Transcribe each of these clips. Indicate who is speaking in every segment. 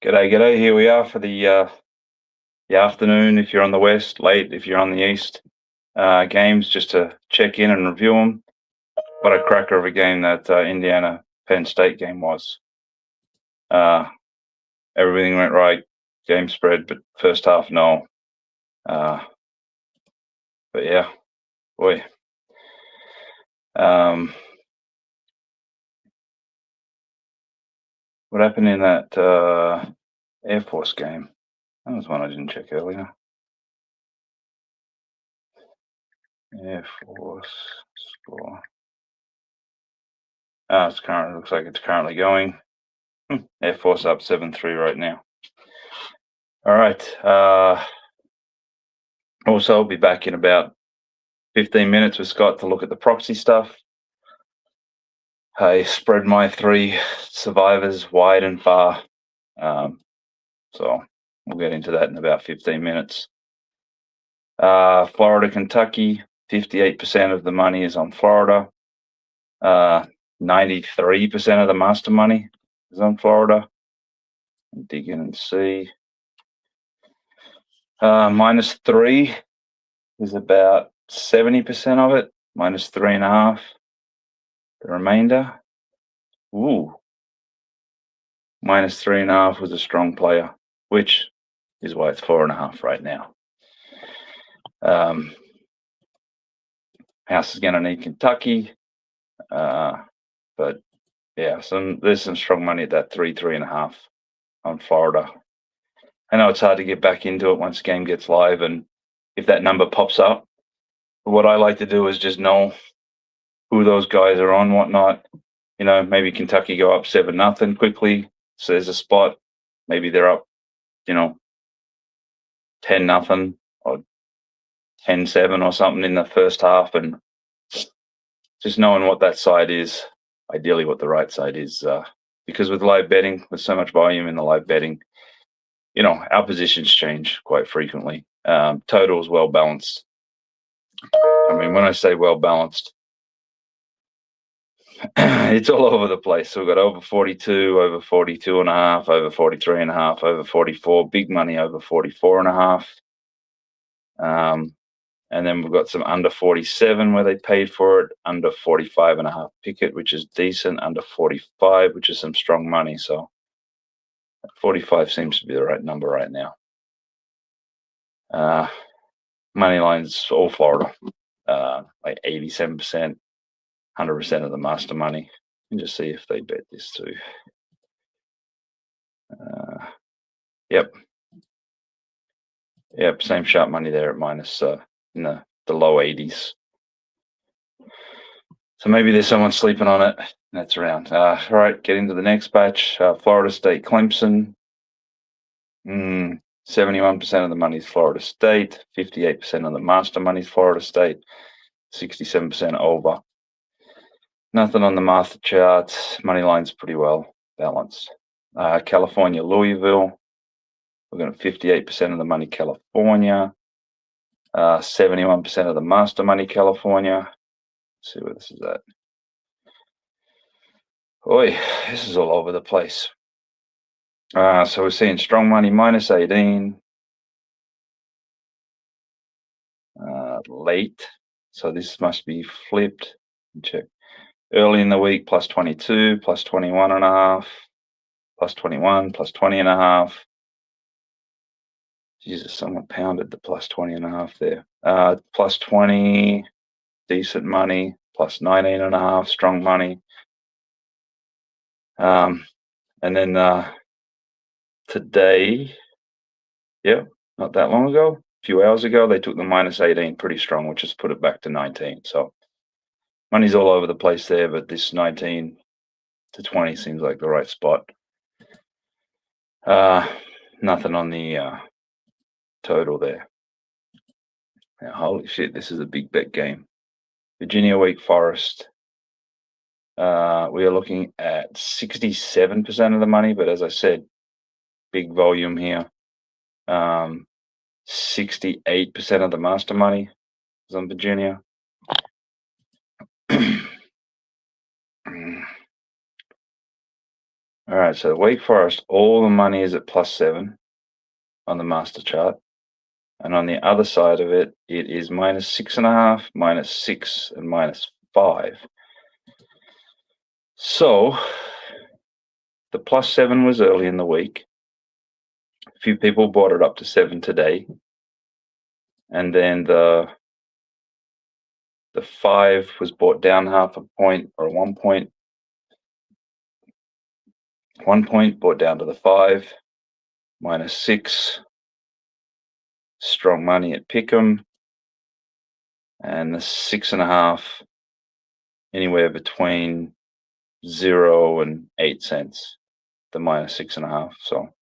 Speaker 1: G'day, g'day. Here we are for the afternoon if you're on the west, late if you're on the east. Games just to check in and review them. What a cracker of a game that Indiana Penn State game was. Uh, Everything went right. Game spread, but first half no. Uh, but yeah, boy. Um, what happened in that Air Force game? That was one I didn't check earlier. Air Force score. Looks like it's currently going. Air Force up 7-3 right now. All right. Also, I'll be back in about 15 minutes with Scott to look at the proxy stuff. I spread my three survivors wide and far. So we'll get into that in about 15 minutes. Florida, Kentucky, 58% of the money is on Florida. 93% of the master money is on Florida. Dig in and see. -3 is about 70% of it. -3.5. The remainder. Ooh. -3.5 was a strong player, which is why it's 4.5 right now. House is going to need Kentucky. But yeah, there's some strong money at that 3.5 on Florida. I know it's hard to get back into it once the game gets live, and if that number pops up, what I like to do is just know who those guys are on, whatnot. Maybe Kentucky go up 7-0 quickly, so there's a spot. Maybe they're up, 10-0 or 10-7 or something in the first half, and just knowing what that side is, ideally what the right side is, because with live betting, with so much volume in the live betting, our positions change quite frequently. Total is well balanced. I mean, when I say well balanced, it's all over the place. So we've got over 42, over 42.5, over 43.5, over 44, big money over 44.5. And then we've got some under 47 where they paid for it, under 45.5 picket, which is decent, under 45, which is some strong money. So 45 seems to be the right number right now. Money lines, all Florida, like 87%, 100% of the master money. And just see if they bet this too. Yep. Same sharp money there at minus in the low 80s. So maybe there's someone sleeping on it. That's around. All right, get into the next batch. Florida State, Clemson. 71% of the money is Florida State. 58% of the master money is Florida State. 67% over. Nothing on the master charts. Money line's pretty well balanced. California, Louisville. We're going to 58% of the money, California. 71% of the master money, California. Let's see where this is at. Boy, this is all over the place. So we're seeing strong money -18. Late. So this must be flipped. Check. Early in the week, +22, +21.5, +21, +20.5. Jesus, someone pounded the +20.5 there. +20, decent money, +19.5, strong money. And then today, not that long ago, a few hours ago, they took the -18 pretty strong, which has put it back to 19. So money's all over the place there, but this 19 to 20 seems like the right spot. Nothing on the total there. Now, holy shit, this is a big bet game. Virginia, Wake Forest. We are looking at 67% of the money, but as I said, big volume here. 68% of the master money is on Virginia. All right, so Wake Forest, all the money is at +7 on the master chart. And on the other side of it, it is -6.5, -6, and -5. So the +7 was early in the week. A few people bought it up to 7 today. And then the 5 was bought down half a point or 1 point. 1 point bought down to the 5, -6. Strong money at Pickham. And the 6.5, anywhere between 0 and 8 cents, the -6.5. So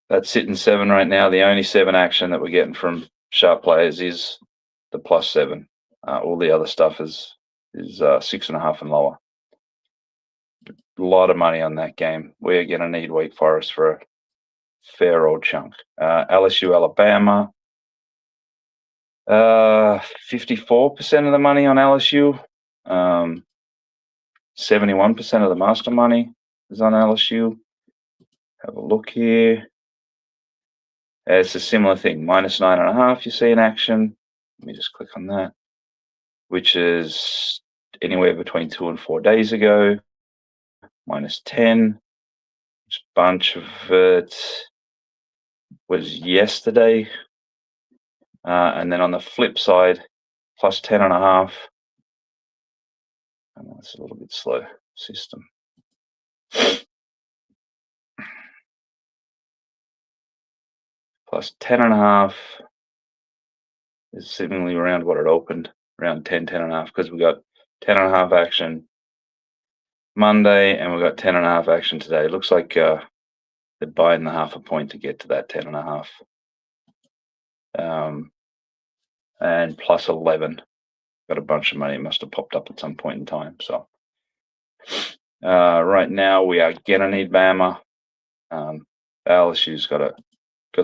Speaker 1: that's sitting 7 right now. The only 7 action that we're getting from sharp players is the +7. All the other stuff is 6.5 and lower. A lot of money on that game. We're going to need Wake Forest for a fair old chunk. LSU, Alabama. 54% of the money on LSU. 71% of the master money is on LSU. Have a look here. It's a similar thing. -9.5 you see in action. Let me just click on that. Which is anywhere between 2 and 4 days ago. -10. This bunch of it was yesterday. And then on the flip side, +10.5. And that's a little bit slow system. +10.5 is seemingly around what it opened, around 10.5, because we got 10.5 action Monday and we got 10.5 action today. It looks like they're buying the half a point to get to that 10.5. And +11. Got a bunch of money. It must have popped up at some point in time. So right now we are gonna need Bama. LSU's got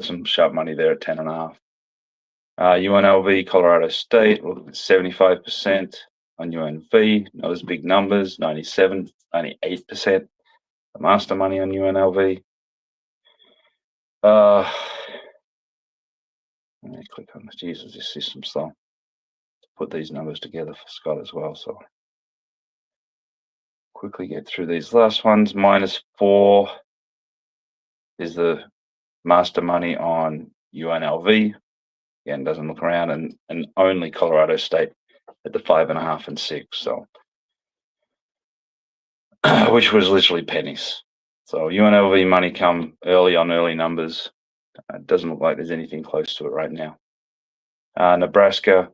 Speaker 1: some sharp money there at 10.5. UNLV, Colorado State, 75% on UNV. Not as big numbers, 97, 98%. The master money on UNLV. Let me click on this. Jesus, this system's slow. Put these numbers together for Scott as well. So quickly get through these last ones. -4 is the master money on UNLV. Again, doesn't look around, and only Colorado State at the 5.5 and 6. So which was literally pennies. So UNLV money come early on early numbers. It doesn't look like there's anything close to it right now. Nebraska,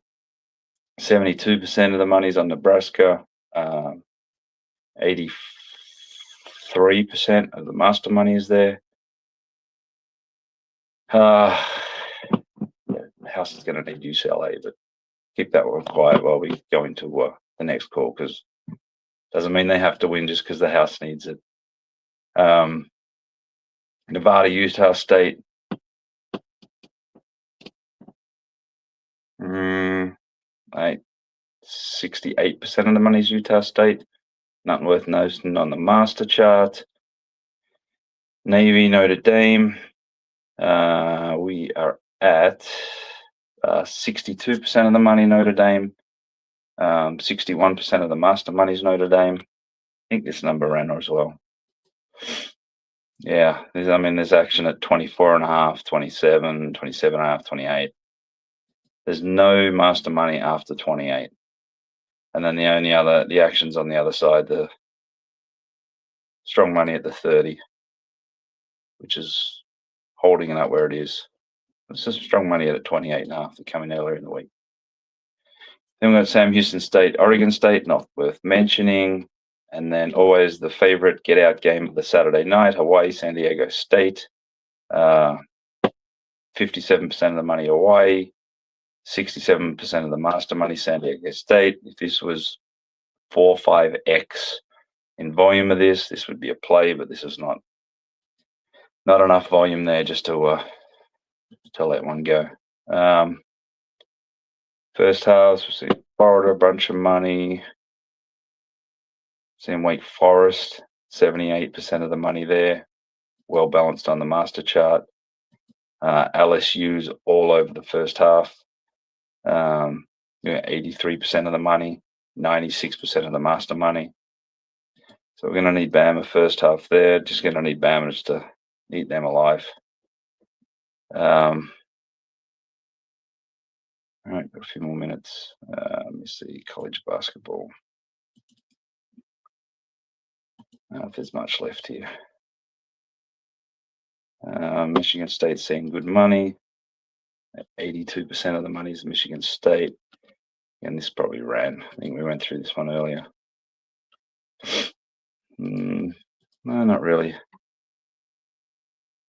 Speaker 1: 72% of the money's on Nebraska. 83% of the master money is there. The house is going to need UCLA, but keep that one quiet while we go into the next call, because it doesn't mean they have to win just because the house needs it. Nevada, Utah State. 68% of the money is Utah State. Nothing worth noting on the master chart. Navy, Notre Dame. We are at 62% of the money Notre Dame. 61% of the master money is Notre Dame. I think this number ran as well. Yeah, there's action at 24.5, 27, 27.5, 28. There's no master money after 28. And then the actions on the other side, the strong money at the 30, which is holding it up where it is. It's just strong money at 28.5 that came in earlier in the week. Then we've got Sam Houston State, Oregon State, not worth mentioning. And then always the favorite get out game of the Saturday night, Hawaii, San Diego State. 57% of the money Hawaii, 67% of the master money San Diego State. If this was 4 or 5x in volume of this would be a play, but this is not enough volume there just to let one go. First house, we see Florida, a bunch of money. Seeing Wake Forest 78% of the money there, well balanced on the master chart. LSU's all over the first half. 83% of the money, 96% of the master money. So we're going to need Bama first half there. Just going to need Bama just to eat them alive. All right, got a few more minutes. Let me see, college basketball. I don't know if there's much left here. Michigan State seeing good money. 82% of the money is Michigan State. And this probably ran. I think we went through this one earlier. No, not really.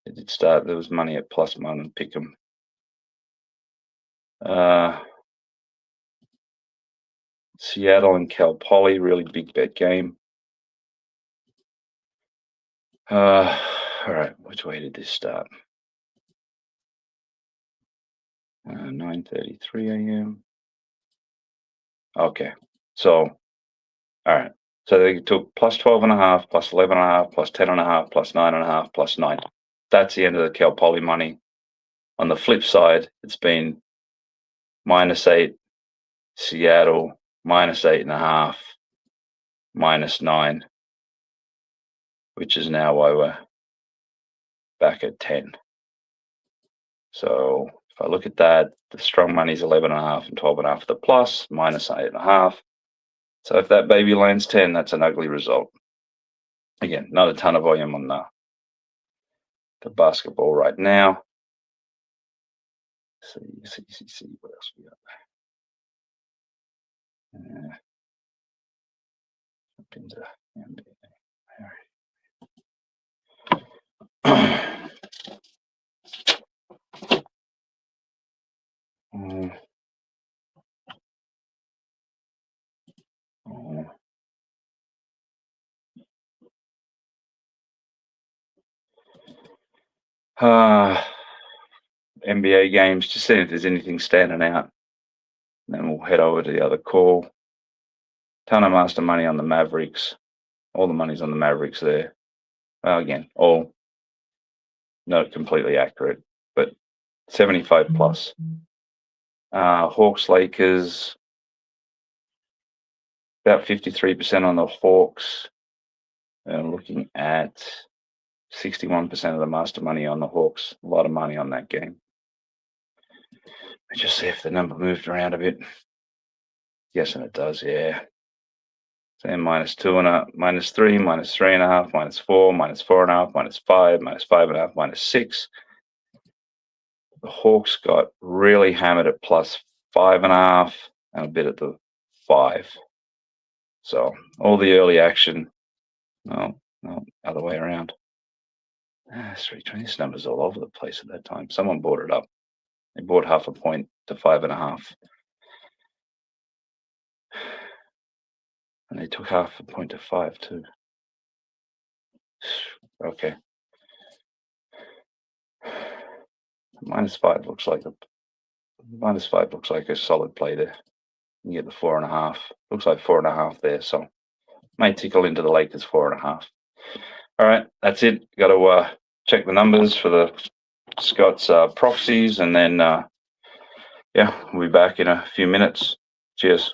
Speaker 1: It did start. There was money at +1 and pick 'em. Seattle and Cal Poly, really big bet game. All right, which way did this start? 9:33 a.m. Okay, so all right. So they took +12.5, +11.5, +10.5, +9.5, +9. That's the end of the Cal Poly money. On the flip side, it's been -8, Seattle, -8.5, -9, which is now why we're back at 10. So if I look at that, the strong money is 11.5 and 12.5 for the plus, -8.5. So if that baby lands 10, that's an ugly result. Again, not a ton of volume on the basketball right now. See, what else we got? Jump into NBA. NBA games, just seeing if there's anything standing out. Then we'll head over to the other call. Ton of master money on the Mavericks. All the money's on the Mavericks there. Well, again, all not completely accurate, but 75 plus. Hawks, Lakers, about 53% on the Hawks. Looking at 61% of the master money on the Hawks. A lot of money on that game. Let's just see if the number moved around a bit. Yes, and it does, yeah. So -2.5, -3, -3.5, -4, -4.5, -5, -5.5, -6. The Hawks got really hammered at +5.5 and a bit at the 5. So all the early action, no, other way around. 320. This number's all over the place at that time. Someone bought it up. They bought 0.5 point to 5.5. And they took 0.5 point to 5 too. Okay. -5 looks like a solid play there. You get the 4.5. Looks like 4.5 there, so may tickle into the Lakers 4.5. All right, that's it. Got to check the numbers for the Scott's proxies, and then yeah, we'll be back in a few minutes. Cheers.